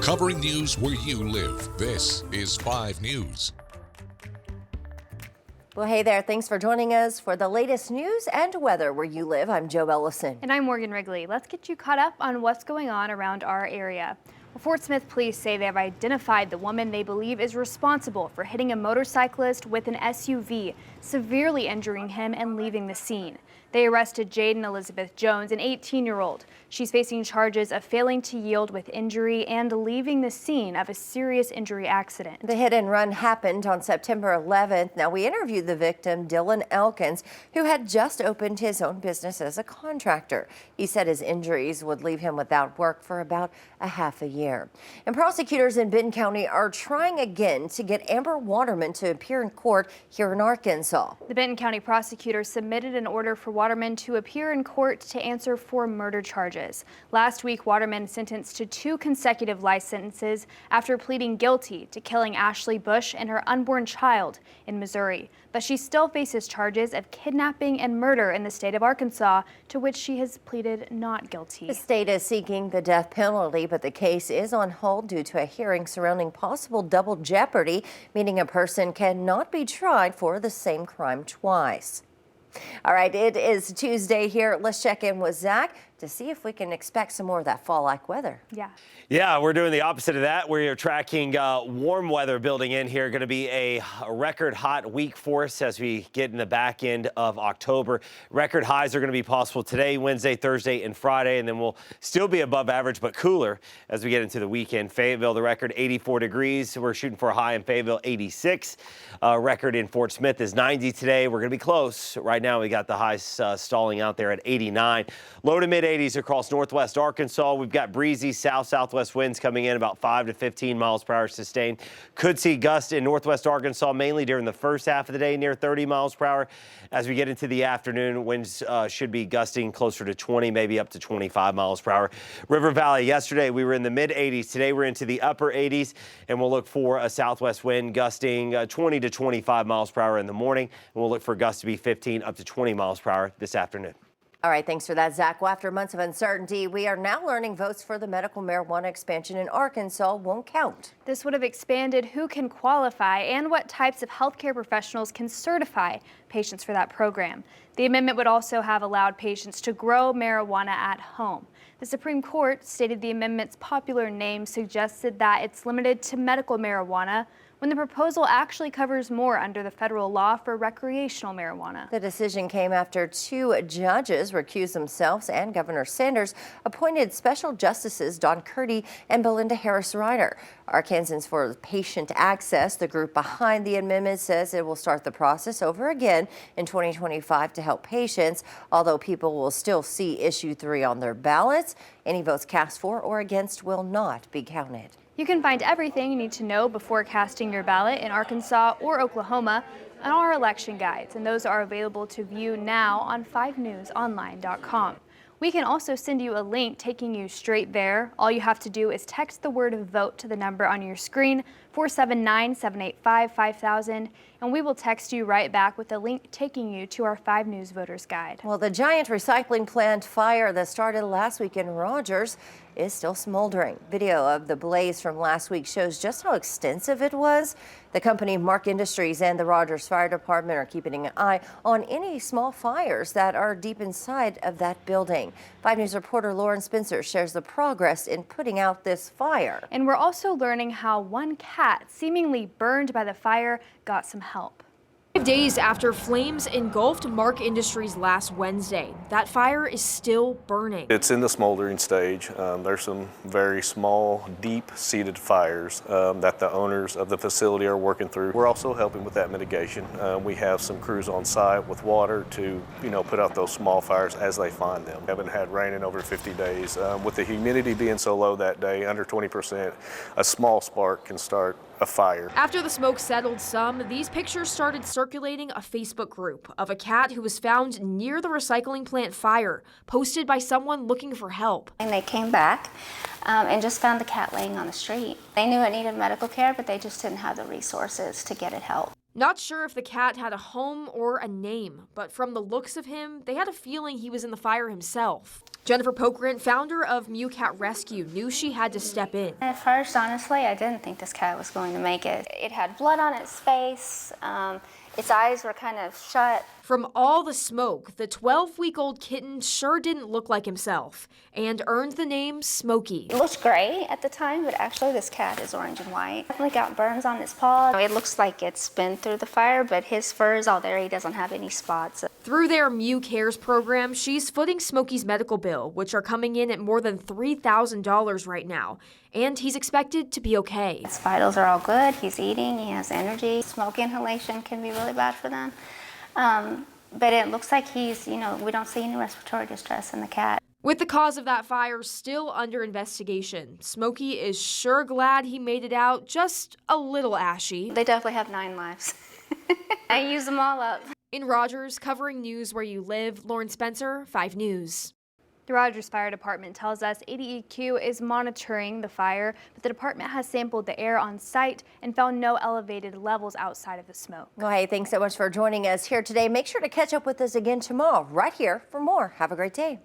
Covering news where you live. This is 5 News. Well, hey there. Thanks for joining us for the latest news and weather where you live. I'm Joe Ellison. And I'm Morgan Wrigley. Let's get you caught up on what's going on around our area. Well, Fort Smith police say they have identified the woman they believe is responsible for hitting a motorcyclist with an SUV, severely injuring him and leaving the scene. They arrested Jaden Elizabeth Jones, an 18-year-old. She's facing charges of failing to yield with injury and leaving the scene of a serious injury accident. The hit and run happened on September 11th. Now, we interviewed the victim, Dylan Elkins, who had just opened his own business as a contractor. He said his injuries would leave him without work for about a half a year. And prosecutors in Benton County are trying again to get Amber Waterman to appear in court here in Arkansas. The Benton County prosecutor submitted an order for Waterman to appear in court to answer 4 murder charges. Last week, Waterman sentenced to 2 consecutive life sentences after pleading guilty to killing Ashley Bush and her unborn child in Missouri. But she still faces charges of kidnapping and murder in the state of Arkansas, to which she has pleaded not guilty. The state is seeking the death penalty, but the case is on hold due to a hearing surrounding possible double jeopardy, meaning a person cannot be tried for the same crime twice. All right, it is Tuesday here. Let's check in with Zach to see if we can expect some more of that fall-like weather. Yeah, we're doing the opposite of that. We're tracking warm weather building in here. Going to be a record hot week for us as we get in the back end of October. Record highs are going to be possible today, Wednesday, Thursday, and Friday, and then we'll still be above average but cooler as we get into the weekend. Fayetteville, the record 84 degrees. We're shooting for a high in Fayetteville, 86. Record in Fort Smith is 90 today. We're going to be close. Right now, we got the highs stalling out there at 89. Low to mid 80s across northwest Arkansas. We've got breezy southwest winds coming in about 5 to 15 miles per hour sustained. Could see gusts in northwest Arkansas mainly during the first half of the day near 30 miles per hour. As we get into the afternoon, winds should be gusting closer to 20, maybe up to 25 miles per hour. River Valley, yesterday we were in the mid 80s. Today we're into the upper 80s, and we'll look for a southwest wind gusting 20 to 25 miles per hour in the morning. And we'll look for gusts to be 15 up to 20 miles per hour this afternoon. All right, thanks for that, Zach. Well, after months of uncertainty, we are now learning votes for the medical marijuana expansion in Arkansas won't count. This would have expanded who can qualify and what types of healthcare professionals can certify patients for that program. The amendment would also have allowed patients to grow marijuana at home. The Supreme Court stated the amendment's popular name suggested that it's limited to medical marijuana, when the proposal actually covers more under the federal law for recreational marijuana. The decision came after 2 judges recused themselves and Governor Sanders appointed special justices Don Curdy and Belinda Harris Ryder. Arkansans for Patient Access, the group behind the amendment, says it will start the process over again in 2025 to help patients, although people will still see issue 3 on their ballots. Any votes cast for or against will not be counted. You can find everything you need to know before casting your ballot in Arkansas or Oklahoma on our election guides, and those are available to view now on 5newsonline.com. We can also send you a link taking you straight there. All you have to do is text the word vote to the number on your screen, 479-785-5000, and we will text you right back with a link taking you to our 5 News Voters Guide. Well, the giant recycling plant fire that started last week in Rogers is still smoldering. Video of the blaze from last week shows just how extensive it was. The company Mark Industries and the Rogers Fire Department are keeping an eye on any small fires that are deep inside of that building. 5 News reporter Lauren Spencer shares the progress in putting out this fire. And we're also learning how one cat seemingly burned by the fire got some help. 5 days after flames engulfed Mark Industries last Wednesday, that fire is still burning. It's in the smoldering stage. There's some very small, deep-seated fires that the owners of the facility are working through. We're also helping with that mitigation. We have some crews on site with water to, put out those small fires as they find them. We haven't had rain in over 50 days. With the humidity being so low that day, under 20%, a small spark can start a fire. After the smoke settled some, these pictures started circulating a Facebook group of a cat who was found near the recycling plant fire, posted by someone looking for help. And they came back and just found the cat laying on the street. They knew it needed medical care, but they just didn't have the resources to get it help. Not sure if the cat had a home or a name, but from the looks of him, they had a feeling he was in the fire himself. Jennifer Pokrant, founder of Mew Cat Rescue, knew she had to step in. At first, honestly, I didn't think this cat was going to make it. It had blood on its face. Its eyes were kind of shut. From all the smoke, the 12-week-old kitten sure didn't look like himself and earned the name Smokey. It looked gray at the time, but actually this cat is orange and white. Definitely got burns on its paw. It looks like it's been through the fire, but his fur is all there. He doesn't have any spots. Through their Mew Cares program, she's footing Smokey's medical bill, which are coming in at more than $3,000 right now, and he's expected to be okay. His vitals are all good. He's eating. He has energy. Smoke inhalation can be really bad for them. But it looks like he's, we don't see any respiratory distress in the cat. With the cause of that fire still under investigation, Smokey is sure glad he made it out, just a little ashy. They definitely have 9 lives. I use them all up. In Rogers, covering news where you live, Lauren Spencer, 5 News. The Rogers Fire Department tells us ADEQ is monitoring the fire, but the department has sampled the air on site and found no elevated levels outside of the smoke. Well, hey, thanks so much for joining us here today. Make sure to catch up with us again tomorrow right here for more. Have a great day.